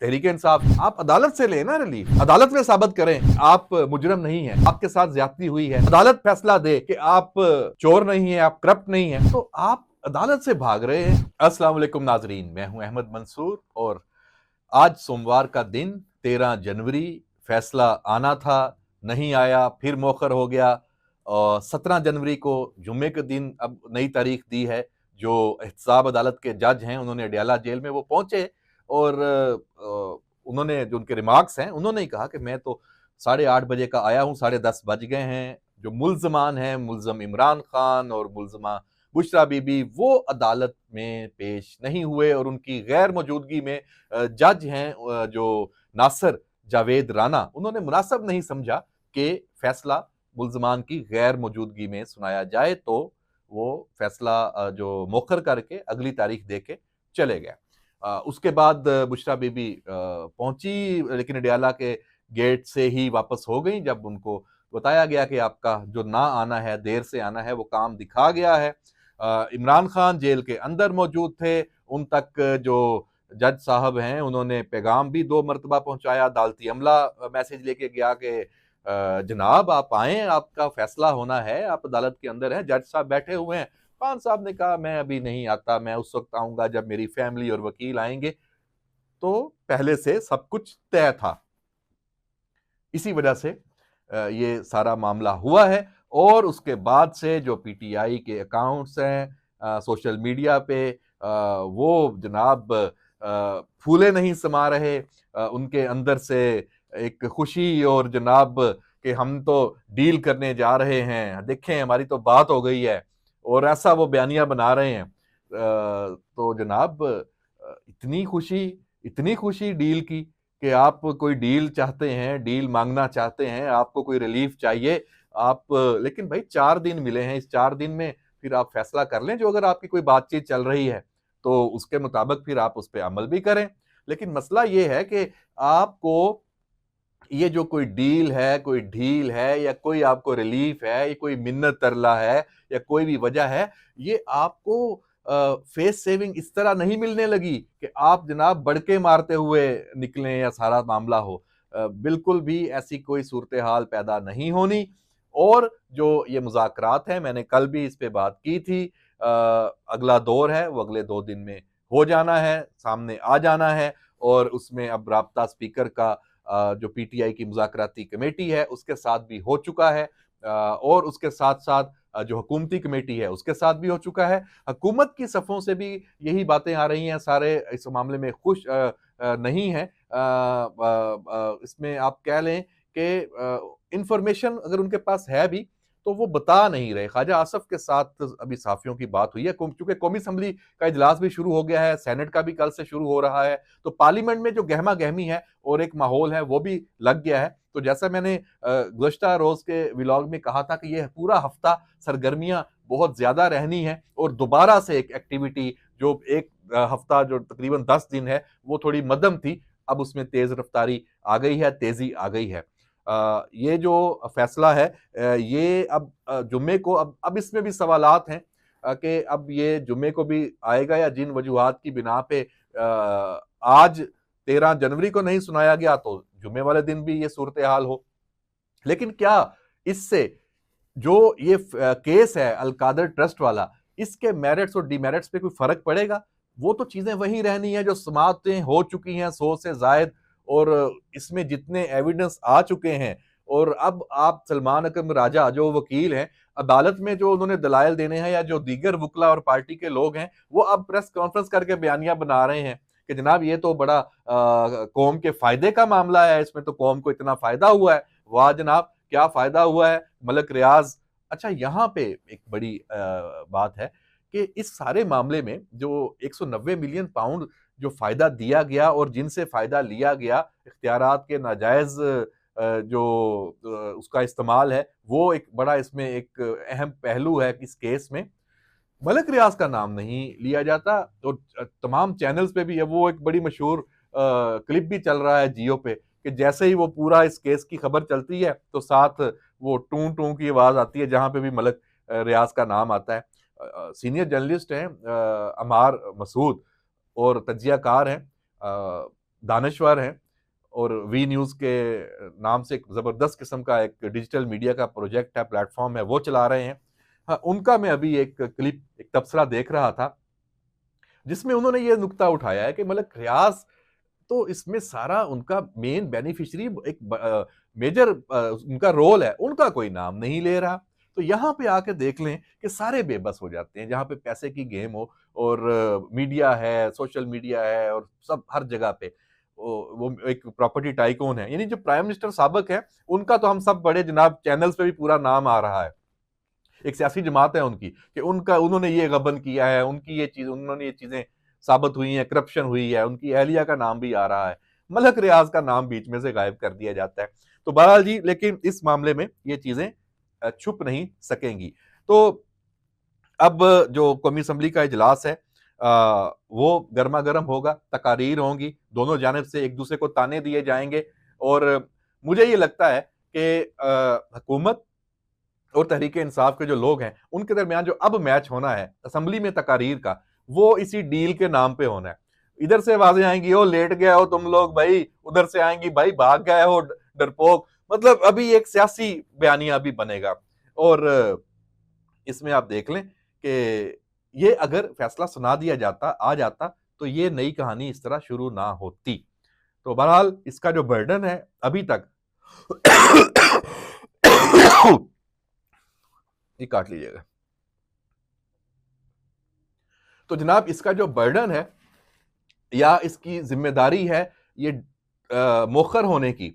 तहरीक-ए-इंसाफ, आप अदालत से लें ना रिलीफ, अदालत में साबित करें आप मुजरिम नहीं हैं, आपके साथ ज्यादती हुई है, अदालत फैसला दे कि आप चोर नहीं हैं, आप करप्ट नहीं हैं, तो आप अदालत से भाग रहे हैं। अस्सलाम वालेकुम नाजरीन, मैं हूं अहमद मंसूर और आज सोमवार का दिन 13 जनवरी, फैसला आना था, नहीं आया, फिर मौखर हो गया और 17 जनवरी को जुम्मे के दिन अब नई तारीख दी है। जो एहतसाब अदालत के जज हैं उन्होंने अडयाला जेल में वो पहुंचे और उन्होंने जो उनके रिमार्क्स हैं उन्होंने ही कहा कि मैं तो 8:30 बजे का आया हूँ, 10:30 बज गए हैं। जो मुल्जमान हैं, मुल्जम इमरान खान और मुल्जमा बुशरा बीबी, वो अदालत में पेश नहीं हुए और उनकी गैर मौजूदगी में जज हैं जो नासिर जावेद राना, उन्होंने मुनासिब नहीं समझा कि फैसला मुल्जमान की गैर मौजूदगी में सुनाया जाए, तो वो फैसला जो मौखर करके अगली तारीख दे के चले गए। उसके बाद बुशरा बीबी पहुंची, लेकिन अडयाला के गेट से ही वापस हो गई जब उनको बताया गया कि आपका जो ना आना है, देर से आना है, वो काम दिखा गया है। इमरान खान जेल के अंदर मौजूद थे, उन तक जो जज साहब हैं उन्होंने पैगाम भी 2 मरतबा पहुंचाया। अदालती अमला मैसेज लेके गया कि जनाब आप आए, आपका फैसला होना है, आप अदालत के अंदर हैं, जज साहब बैठे हुए हैं। खान साहब ने कहा मैं अभी नहीं आता, मैं उस वक्त आऊंगा जब मेरी फैमिली और वकील आएंगे। तो पहले से सब कुछ तय था, इसी वजह से ये सारा मामला हुआ है। और उसके बाद से जो पीटीआई के अकाउंट्स हैं सोशल मीडिया पे, वो जनाब फूले नहीं समा रहे। उनके अंदर से एक खुशी और जनाब कि हम तो डील करने जा रहे हैं, देखें हमारी तो बात हो गई है, और ऐसा वो बयानिया बना रहे हैं। तो जनाब इतनी खुशी डील की कि आप कोई डील चाहते हैं, डील मांगना चाहते हैं, आपको कोई रिलीफ चाहिए, आप लेकिन भाई 4 दिन मिले हैं, इस 4 दिन में फिर आप फैसला कर लें। जो अगर आपकी कोई बातचीत चल रही है तो उसके मुताबिक फिर आप उस पर अमल भी करें। लेकिन मसला ये है कि आपको ये जो कोई डील है, कोई ढील है, या कोई आपको रिलीफ है, या कोई मिन्नत तरला है, या कोई भी वजह है, ये आपको फेस सेविंग इस तरह नहीं मिलने लगी कि आप जनाब बड़के मारते हुए निकलें या सारा मामला हो। बिल्कुल भी ऐसी कोई सूरत हाल पैदा नहीं होनी। और जो ये मुज़ाकरात हैं, मैंने कल भी इस पे बात की थी, अगला दौर है वो अगले 2 दिन में हो जाना है, सामने आ जाना है। और उसमें अब राब्ता स्पीकर का जो पीटीआई की मुज़ाकराती कमेटी है उसके साथ भी हो चुका है, और उसके साथ साथ जो हुकूमती कमेटी है उसके साथ भी हो चुका है। हुकूमत की सफ़ों से भी यही बातें आ रही हैं, सारे इस मामले में खुश नहीं हैं। इसमें आप कह लें कि इंफॉर्मेशन अगर उनके पास है भी तो वो बता नहीं रहे। ख्वाजा आसफ के साथ अभी साफियों की बात हुई है, चूंकि कौमी असम्बली का इजलास भी शुरू हो गया है, सेनेट का भी कल से शुरू हो रहा है, तो पार्लियामेंट में जो गहमा गहमी है और एक माहौल है वो भी लग गया है। तो जैसा मैंने गुज़श्ता रोज के व्लॉग में कहा था कि यह पूरा हफ्ता सरगर्मियां बहुत ज्यादा रहनी है, और दोबारा से एक एक्टिविटी जो एक हफ्ता जो तकरीबन 10 दिन है वो थोड़ी मध्यम थी, अब उसमें तेज रफ्तारी आ गई है, तेजी आ गई है। ये जो फैसला है ये अब जुम्मे को, अब इसमें भी सवालात हैं कि अब ये जुम्मे को भी आएगा या जिन वजूहात की बिना पे आज 13 जनवरी को नहीं सुनाया गया तो जुम्मे वाले दिन भी ये सूरत हाल हो। लेकिन क्या इससे जो ये केस है अलकादर ट्रस्ट वाला, इसके मेरिट्स और डिमेरिट्स पे कोई फर्क पड़ेगा? वो तो चीजें वही रहनी है जो समातें हो चुकी हैं 100 से जायद, और इसमें जितने एविडेंस आ चुके हैं। और अब आप सलमान अकरम राजा जो वकील हैं, अदालत में जो उन्होंने दलाइल देने हैं, या जो दीगर वकला और पार्टी के लोग हैं, वो अब प्रेस कॉन्फ्रेंस करके बयानिया बना रहे हैं कि जनाब ये तो बड़ा कौम के फायदे का मामला है, इसमें तो कौम को इतना फायदा हुआ है। वाह जनाब, क्या फायदा हुआ है मलक रियाज। अच्छा, यहाँ पे एक बड़ी बात है कि इस सारे मामले में जो 190 मिलियन पाउंड जो फायदा दिया गया और जिनसे फायदा लिया गया, इख्तियारात के नाजायज जो उसका इस्तेमाल है, वो एक बड़ा इसमें एक अहम पहलू है इस केस में। मलक रियाज का नाम नहीं लिया जाता, तो तमाम चैनल्स पे भी है, वो एक बड़ी मशहूर क्लिप भी चल रहा है जियो पे कि जैसे ही वो पूरा इस केस की खबर चलती है तो साथ वो टू टू की आवाज आती है जहां पे भी मलक रियाज का नाम आता है। सीनियर जर्नलिस्ट हैं अमार मसूद और तजियाकार हैं। दानश्वर हैं और वी न्यूज़ के नाम से एक ज़बरदस्त किस्म का एक डिजिटल मीडिया का प्रोजेक्ट है, प्लेटफॉर्म है, वो चला रहे हैं। हाँ, उनका मैं अभी एक क्लिप, एक तबसरा देख रहा था, जिसमें उन्होंने ये नुक्ता उठाया है कि मलक रियाज तो इसमें सारा उनका मेन बेनिफिशियरी एक मेजर उनका रोल है, उनका कोई नाम नहीं ले रहा। तो यहाँ पे आके देख लें कि सारे बेबस हो जाते हैं, जहाँ पे पैसे की गेम हो और मीडिया है, सोशल मीडिया है और सब हर जगह पे वो एक प्रॉपर्टी टाइकून है। यानी जो प्राइम मिनिस्टर साबिक है, उनका तो हम सब बड़े जनाब चैनल्स पे भी पूरा नाम आ रहा है। एक सियासी जमात है उनकी कि उनका उन्होंने ये गबन किया है, उनकी ये चीज, उन्होंने ये चीजें साबित हुई हैं, करप्शन हुई है, उनकी अहलिया का नाम भी आ रहा है, मलक रियाज का नाम बीच में से गायब कर दिया जाता है। तो बहरहाल जी, लेकिन इस मामले में ये चीजें छुप नहीं सकेंगी। तो अब जो कौमी असम्बली का इजलास है वो गर्मा गर्म होगा, तकारीर होंगी, दोनों जानिब से एक दूसरे को ताने दिए जाएंगे और मुझे ये लगता है कि हुकूमत और तहरीक इंसाफ के जो लोग हैं, उनके दरमियान जो अब मैच होना है असम्बली में तकारीर का, वो इसी डील के नाम पे होना है। इधर से आवाजें आएंगी, ओ लेट गए हो तुम लोग भाई, उधर से आएंगी भाई भाग गए हो डरपोक। मतलब अभी एक सियासी बयानिया भी बनेगा और इसमें आप देख लें कि ये अगर फैसला सुना दिया जाता, आ जाता, तो ये नई कहानी इस तरह शुरू ना होती। तो बहरहाल इसका जो बर्डन है अभी तक ये काट लीजिएगा। तो जनाब इसका जो बर्डन है या इसकी जिम्मेदारी है ये मोखर होने की,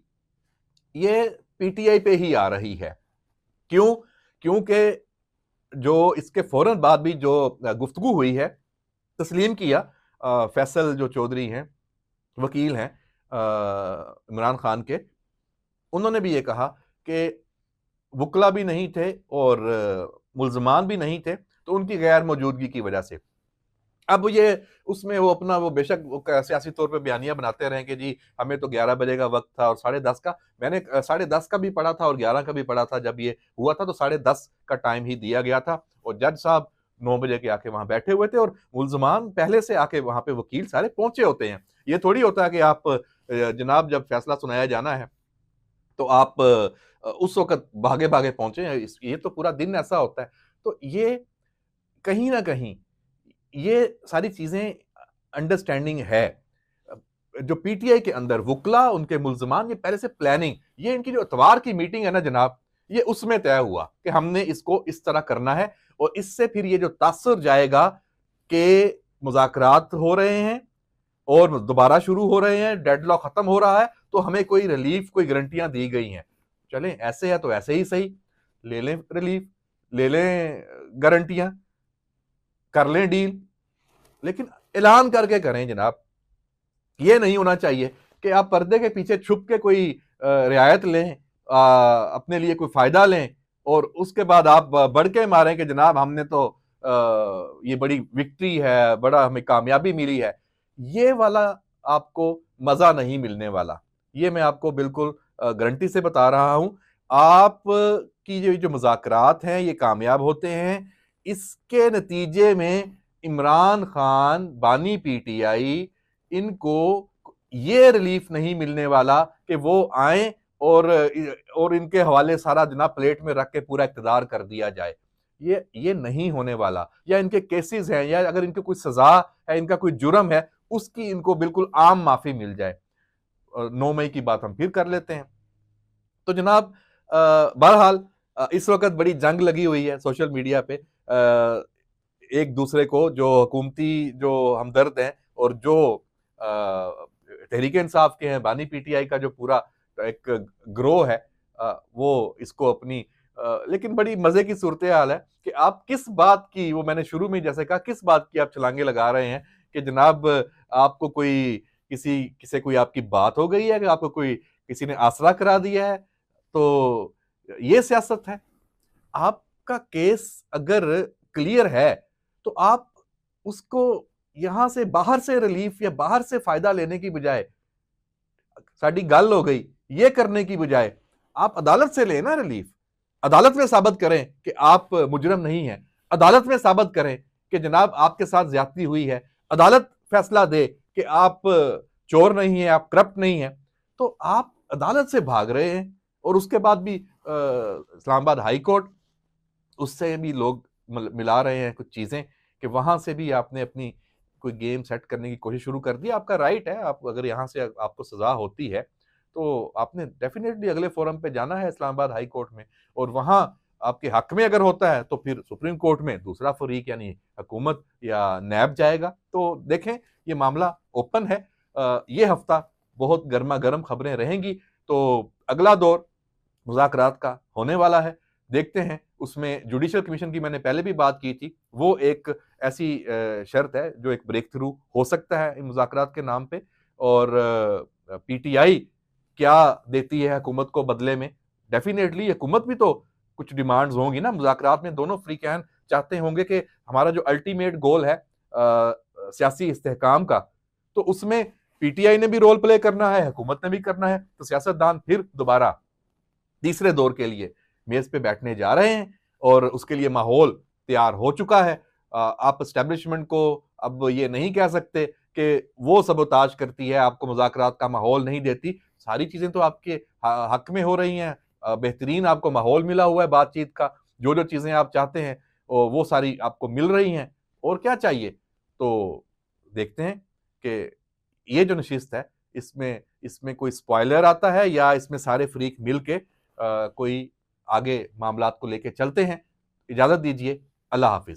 ये पीटीआई पे ही आ रही है। क्यों? क्योंकि जो इसके फौरन बाद भी जो गुफ्तगू हुई है, तस्लीम किया फैसल जो चौधरी हैं, वकील हैं इमरान खान के, उन्होंने भी ये कहा कि वकला भी नहीं थे और मुल्जमान भी नहीं थे, तो उनकी गैर मौजूदगी की वजह से। अब ये उसमें वो अपना वो बेशक वो सियासी तौर पे बयानियां बनाते रहे कि जी हमें तो 11 बजे का वक्त था और 10:30 का, मैंने 10:30 का भी पढ़ा था और 11 का भी पढ़ा था। जब ये हुआ था तो 10:30 का टाइम ही दिया गया था और जज साहब 9 बजे के आके वहां बैठे हुए थे और मुल्जमान पहले से आके वहां पे वकील सारे पहुंचे होते हैं। ये थोड़ी होता है कि आप जनाब जब फैसला सुनाया जाना है तो आप उस वक्त भागे भागे पहुंचे। ये तो पूरा दिन ऐसा होता है। तो ये कहीं ना कहीं ये सारी चीजें अंडरस्टैंडिंग है जो पीटीआई के अंदर वकला, उनके मुल्जमान, ये पहले से प्लानिंग, ये इनकी जो इतवार की मीटिंग है ना जनाब, ये उसमें तय हुआ कि हमने इसको इस तरह करना है और इससे फिर ये जो तासर जाएगा कि मुज़ाकरात हो रहे हैं और दोबारा शुरू हो रहे हैं, डेडलॉक खत्म हो रहा है, तो हमें कोई रिलीफ, कोई गारंटियां दी गई हैं। चलें ऐसे है तो ऐसे ही सही, ले लें रिलीफ, ले लें गारंटियां, कर लें डील, लेकिन ऐलान करके करें जनाब। ये नहीं होना चाहिए कि आप पर्दे के पीछे छुप के कोई रियायत लें, अपने लिए कोई फायदा लें और उसके बाद आप बढ़ के मारें कि जनाब हमने तो ये बड़ी विक्ट्री है, बड़ा हमें कामयाबी मिली है। ये वाला आपको मजा नहीं मिलने वाला, ये मैं आपको बिल्कुल गारंटी से बता रहा हूं। आप की जो मुज़ाकरात हैं ये कामयाब होते हैं, इसके नतीजे में इमरान खान, बानी पीटीआई, इनको ये रिलीफ नहीं मिलने वाला कि वो आए और इनके हवाले सारा जनाब प्लेट में रख के पूरा इक़्तिदार कर दिया जाए। ये नहीं होने वाला। या इनके केसेस हैं या अगर इनकी कोई सजा है, इनका कोई जुर्म है, उसकी इनको बिल्कुल आम माफी मिल जाए। 9 मई की बात हम फिर कर लेते हैं। तो जनाब बहरहाल इस वक्त बड़ी जंग लगी हुई है सोशल मीडिया पे, एक दूसरे को, जो हुकूमती जो हमदर्द हैं और जो तहरीक इंसाफ के हैं, बानी पीटीआई का जो पूरा एक ग्रोह है, वो इसको अपनी लेकिन बड़ी मजे की सूरत हाल है कि आप किस बात की, वो मैंने शुरू में जैसे कहा, किस बात की आप छलांगे लगा रहे हैं कि जनाब आपको कोई किसी किसी कोई आपकी बात हो गई है कि आपको कोई किसी ने आसरा करा दिया है, तो ये सियासत है। आपका केस अगर क्लियर है तो आप उसको यहां से बाहर से रिलीफ या बाहर से फायदा लेने की बजाय, साड़ी गल हो गई, ये करने की बजाय आप अदालत से लें ना रिलीफ। अदालत में साबित करें कि आप मुजरम नहीं हैं, अदालत में साबित करें कि जनाब आपके साथ ज्यादती हुई है, अदालत फैसला दे कि आप चोर नहीं है, आप करप्ट नहीं है, तो आप अदालत से भाग रहे हैं। और उसके बाद भी इस्लामाबाद हाई कोर्ट, उससे भी लोग मिला रहे हैं कुछ चीजें कि वहां से भी आपने अपनी कोई गेम सेट करने की कोशिश शुरू कर दी। आपका राइट है, आप अगर यहाँ से आपको सजा होती है तो आपने डेफिनेटली अगले फोरम पे जाना है, इस्लामाबाद हाई कोर्ट में, और वहां आपके हक में अगर होता है तो फिर सुप्रीम कोर्ट में दूसरा फरीक यानी हुकूमत या नैब जाएगा। तो देखें, ये मामला ओपन है। ये हफ्ता बहुत गर्मा गर्म खबरें रहेंगी। तो अगला दौर मुज़ाकरात का होने वाला है। देखते हैं, उसमें जुडिशियल कमीशन की मैंने पहले भी बात की थी, वो एक ऐसी शर्त है जो एक ब्रेक थ्रू हो सकता है इन मुज़ाकरात के नाम पे। और पीटीआई क्या देती है हुकूमत को बदले में? डेफिनेटली हुकूमत भी तो कुछ डिमांड्स होंगी ना मुज़ाकरात में। दोनों फ्रीकैन चाहते होंगे कि हमारा जो अल्टीमेट गोल है सियासी इस्तेहकाम का, तो उसमें पीटीआई ने भी रोल प्ले करना है, हुकूमत ने भी करना है। तो सियासतदान फिर दोबारा तीसरे दौर के लिए मेज पे बैठने जा रहे हैं और उसके लिए माहौल तैयार हो चुका है। आप एस्टेब्लिशमेंट को अब ये नहीं कह सकते कि वो सबोताज करती है, आपको मुज़ाकरात का माहौल नहीं देती। सारी चीजें तो आपके हक में हो रही हैं। बेहतरीन आपको माहौल मिला हुआ है बातचीत का। जो जो चीजें आप चाहते हैं वो सारी आपको मिल रही हैं। और क्या चाहिए? तो देखते हैं कि ये जो नशिस्त है, इसमें इसमें कोई स्पॉइलर आता है या इसमें सारे फ्रीक मिल के कोई आगे मामलात को लेके चलते हैं। इजाजत दीजिए। अल्लाह हाफिज।